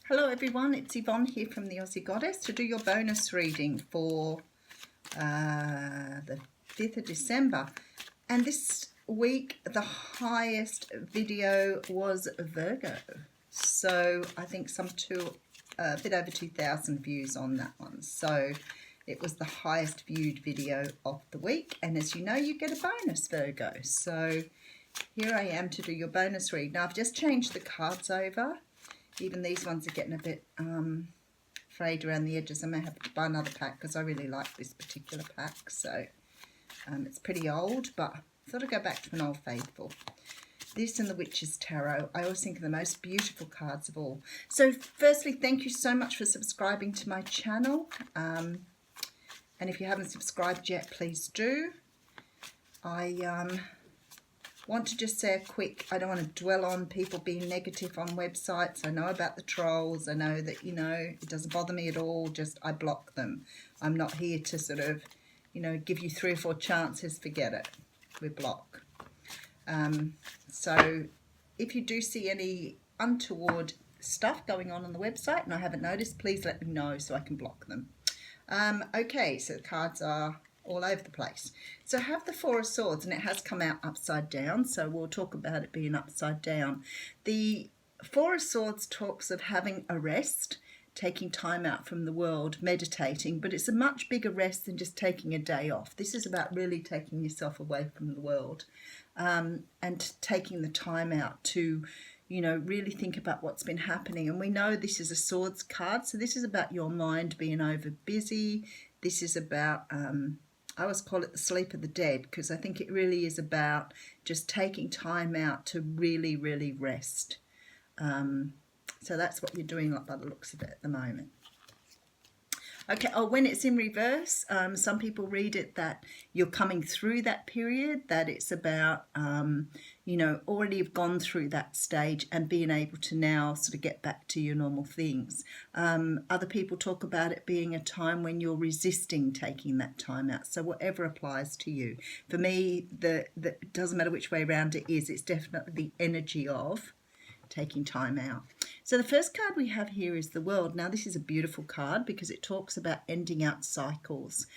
Hello everyone, it's Yvonne here from the Aussie Goddess to do your bonus reading for the 5th of December. And this week the highest video was Virgo. So I think a bit over 2,000 views on that one. So it was the highest viewed video of the week. And as you know, you get a bonus, Virgo. So here I am to do your bonus read. Now I've just changed the cards over. Even these ones are getting a bit frayed around the edges. I may have to buy another pack because I really like this particular pack. So it's pretty old, but I thought I'd go back to an old faithful. This and the Witch's Tarot, I always think are the most beautiful cards of all. So firstly, thank you so much for subscribing to my channel. And if you haven't subscribed yet, please do. I want to just say a quick, I don't want to dwell on people being negative on websites. I know about the trolls. I know that, it doesn't bother me at all. Just I block them. I'm not here to sort of, give you 3 or 4 chances. Forget it. We block. So if you do see any untoward stuff going on the website and I haven't noticed, please let me know so I can block them. Okay, so the cards are all over the place. So I have the Four of Swords and it has come out upside down, so we'll talk about it being upside down. The Four of Swords talks of having a rest, taking time out from the world, meditating, but it's a much bigger rest than just taking a day off. This is about really taking yourself away from the world and taking the time out to really think about what's been happening. And we know this is a Swords card, so this is about your mind being over busy. This is about I always call it the sleep of the dead, because I think it really is about just taking time out to really, really rest. So that's what you're doing by the looks of it at the moment. Okay, when it's in reverse, some people read it that you're coming through that period, that it's about, already have gone through that stage and being able to now sort of get back to your normal things. Other people talk about it being a time when you're resisting taking that time out. So whatever applies to you. For me, it doesn't matter which way around it is, it's definitely the energy of taking time out. So the first card we have here is the World. Now this is a beautiful card because it talks about ending out cycles.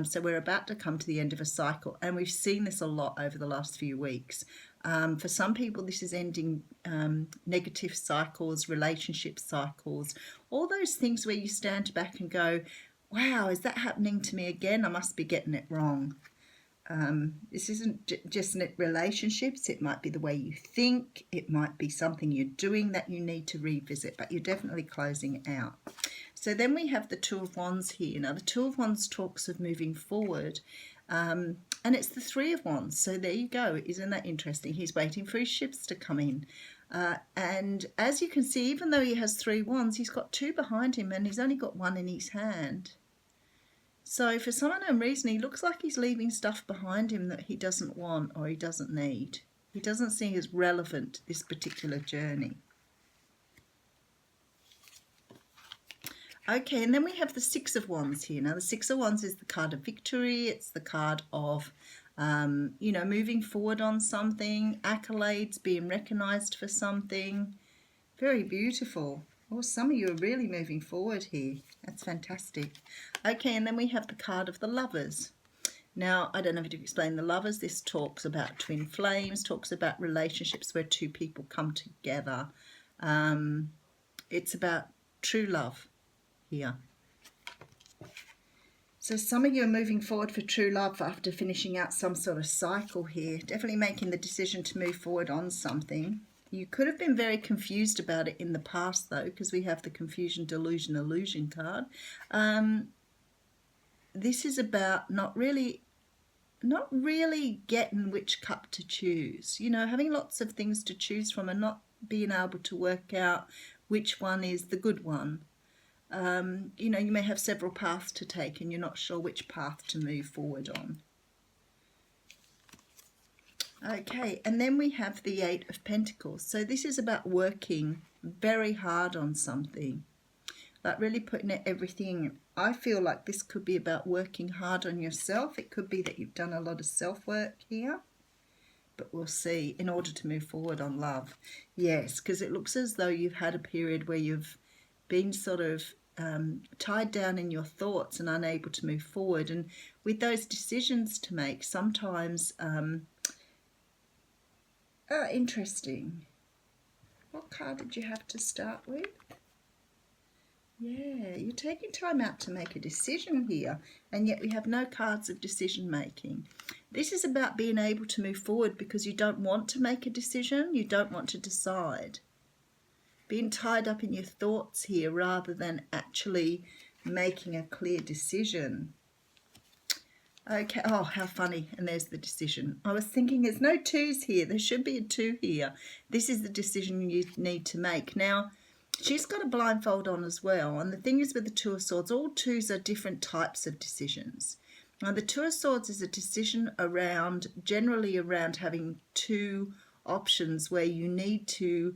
So we're about to come to the end of a cycle, and we've seen this a lot over the last few weeks. For some people this is ending negative cycles, relationship cycles, all those things where you stand back and go, wow, is that happening to me again? I must be getting it wrong. This isn't just relationships. It might be the way you think. It might be something you're doing that you need to revisit, but you're definitely closing out. So then we have the Two of Wands here. Now the Two of Wands talks of moving forward, and it's the Three of Wands. So there you go. Isn't that interesting? He's waiting for his ships to come in. And as you can see, even though he has 3 wands, he's got 2 behind him and he's only got 1 in his hand. So for some unknown reason, he looks like he's leaving stuff behind him that he doesn't want or he doesn't need. He doesn't see as relevant to this particular journey. Okay, and then we have the Six of Wands here. Now the Six of Wands is the card of victory. It's the card of, moving forward on something, accolades, being recognised for something. Very beautiful. Oh, some of you are really moving forward here. That's fantastic. Okay, and then we have the card of the Lovers. Now, I don't know if to explain the Lovers. This talks about twin flames, talks about relationships where 2 people come together. It's about true love here. So some of you are moving forward for true love after finishing out some sort of cycle here. Definitely making the decision to move forward on something. You could have been very confused about it in the past, though, because we have the confusion, delusion, illusion card. This is about not really getting which cup to choose. Having lots of things to choose from and not being able to work out which one is the good one. You may have several paths to take and you're not sure which path to move forward on. Okay, and then we have the Eight of Pentacles. So this is about working very hard on something, like really putting everything. I feel like this could be about working hard on yourself. It could be that you've done a lot of self-work here, but we'll see, in order to move forward on love. Yes, because it looks as though you've had a period where you've been sort of tied down in your thoughts and unable to move forward. And with those decisions to make, sometimes, interesting. What card did you have to start with? Yeah, you're taking time out to make a decision here, and yet we have no cards of decision making. This is about being able to move forward because you don't want to make a decision, you don't want to decide. Being tied up in your thoughts here rather than actually making a clear decision. Okay, oh, how funny. And there's the decision. I was thinking there's no twos here. There should be a two here. This is the decision you need to make. Now, she's got a blindfold on as well. And the thing is with the Two of Swords, all twos are different types of decisions. Now, the Two of Swords is a decision generally around having two options where you need to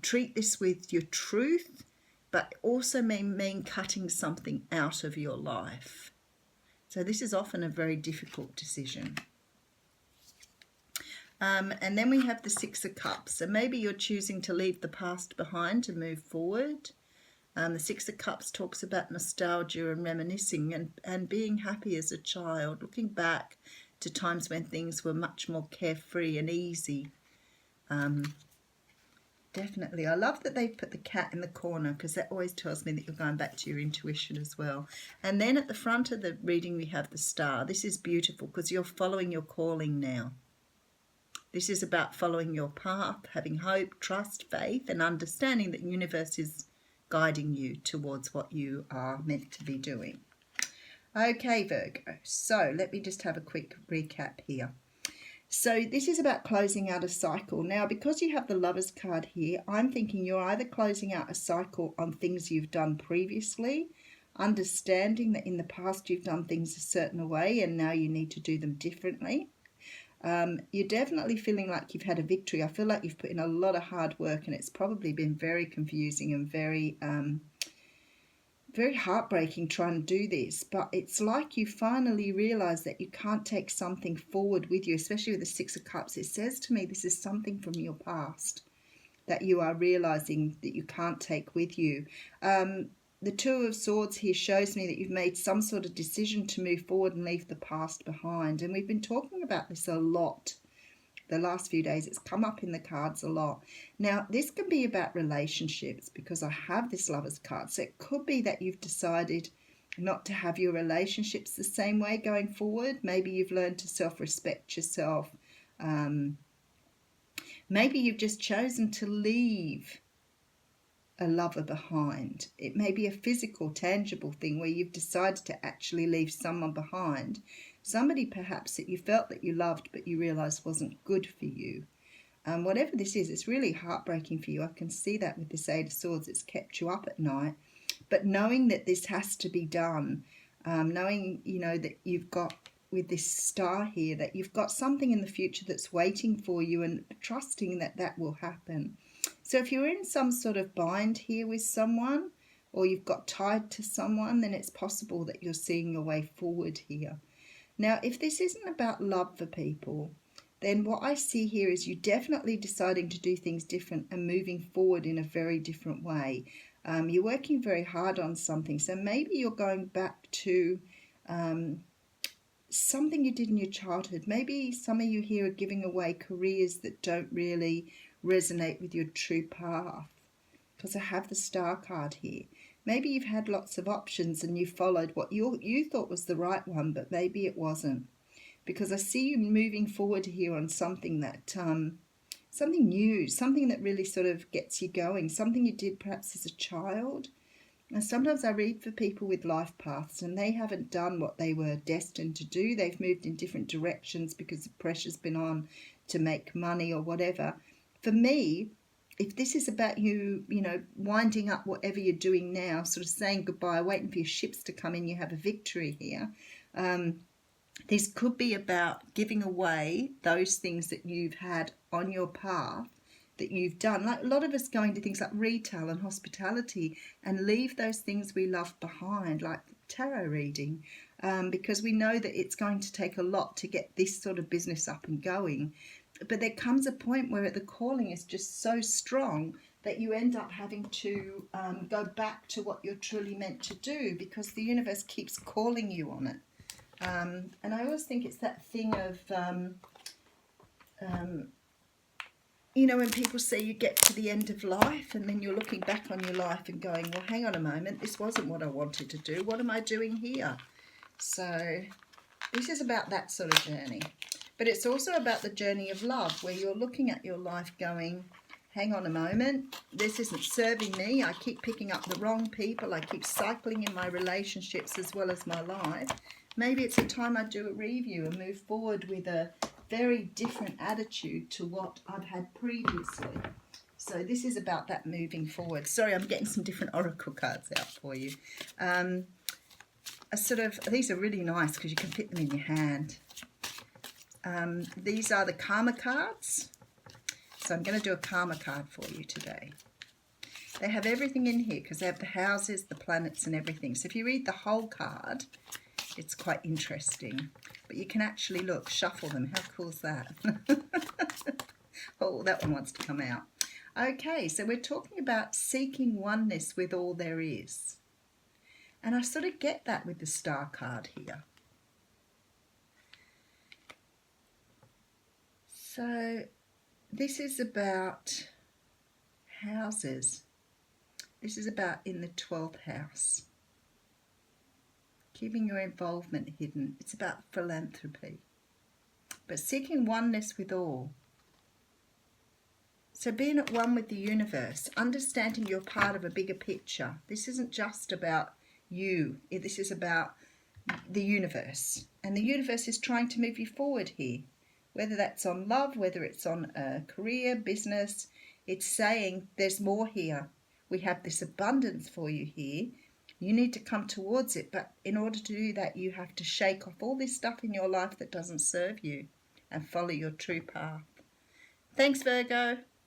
treat this with your truth, but also mean cutting something out of your life. So this is often a very difficult decision. And then we have the Six of Cups. So maybe you're choosing to leave the past behind to move forward. The Six of Cups talks about nostalgia and reminiscing and being happy as a child, looking back to times when things were much more carefree and easy. Definitely. I love that they put the cat in the corner because that always tells me that you're going back to your intuition as well. And then at the front of the reading we have the Star. This is beautiful because you're following your calling now. This is about following your path, having hope, trust, faith, and understanding that the universe is guiding you towards what you are meant to be doing. Okay, Virgo. So let me just have a quick recap here. So this is about closing out a cycle. Now, because you have the Lovers card here, I'm thinking you're either closing out a cycle on things you've done previously, understanding that in the past you've done things a certain way and now you need to do them differently. You're definitely feeling like you've had a victory. I feel like you've put in a lot of hard work and it's probably been very confusing and very heartbreaking trying to do this, but it's like you finally realize that you can't take something forward with you, especially with the Six of Cups. It says to me this is something from your past that you are realizing that you can't take with you. The Two of Swords here shows me that you've made some sort of decision to move forward and leave the past behind, and we've been talking about this a lot the last few days. It's come up in the cards a lot. Now, this can be about relationships because I have this Lovers card. So it could be that you've decided not to have your relationships the same way going forward. Maybe you've learned to self-respect yourself. Maybe you've just chosen to leave a lover behind. It may be a physical, tangible thing where you've decided to actually leave someone behind. Somebody perhaps that you felt that you loved but you realised wasn't good for you. Whatever this is, it's really heartbreaking for you. I can see that with this Eight of Swords. It's kept you up at night. But knowing that this has to be done, knowing, that you've got, with this Star here, that you've got something in the future that's waiting for you and trusting that that will happen. So if you're in some sort of bind here with someone or you've got tied to someone, then it's possible that you're seeing your way forward here. Now, if this isn't about love for people, then what I see here is you definitely deciding to do things different and moving forward in a very different way. You're working very hard on something. So maybe you're going back to something you did in your childhood. Maybe some of you here are giving away careers that don't really resonate with your true path, because I have the Star card here. Maybe you've had lots of options and you followed what you thought was the right one, but maybe it wasn't, because I see you moving forward here on something that something new, something that really sort of gets you going, something you did perhaps as a child. And sometimes I read for people with life paths and they haven't done what they were destined to do. They've moved in different directions because the pressure's been on to make money or whatever. For me, if this is about you, winding up whatever you're doing now, sort of saying goodbye, waiting for your ships to come in, you have a victory here. This could be about giving away those things that you've had on your path that you've done. Like a lot of us go into things like retail and hospitality and leave those things we love behind, like tarot reading, because we know that it's going to take a lot to get this sort of business up and going. But there comes a point where the calling is just so strong that you end up having to go back to what you're truly meant to do, because the universe keeps calling you on it. And I always think it's that thing of, you know, when people say you get to the end of life and then you're looking back on your life and going, well, hang on a moment, this wasn't what I wanted to do. What am I doing here? So this is about that sort of journey. But it's also about the journey of love, where you're looking at your life going, hang on a moment, this isn't serving me. I keep picking up the wrong people. I keep cycling in my relationships as well as my life. Maybe it's a time I do a review and move forward with a very different attitude to what I've had previously. So this is about that moving forward. Sorry, I'm getting some different oracle cards out for you. These are really nice because you can fit them in your hand. These are the karma cards. So I'm going to do a karma card for you today. They have everything in here because they have the houses, the planets and everything. So if you read the whole card, it's quite interesting. But you can actually, look, shuffle them. How cool is that? Oh, that one wants to come out. Okay, so we're talking about seeking oneness with all there is. And I sort of get that with the star card here. So this is about houses. This is about in the 12th house. Keeping your involvement hidden. It's about philanthropy. But seeking oneness with all. So being at one with the universe, understanding you're part of a bigger picture. This isn't just about you. This is about the universe. And the universe is trying to move you forward here. Whether that's on love, whether it's on a career, business, it's saying there's more here. We have this abundance for you here. You need to come towards it, but in order to do that, you have to shake off all this stuff in your life that doesn't serve you and follow your true path. Thanks, Virgo.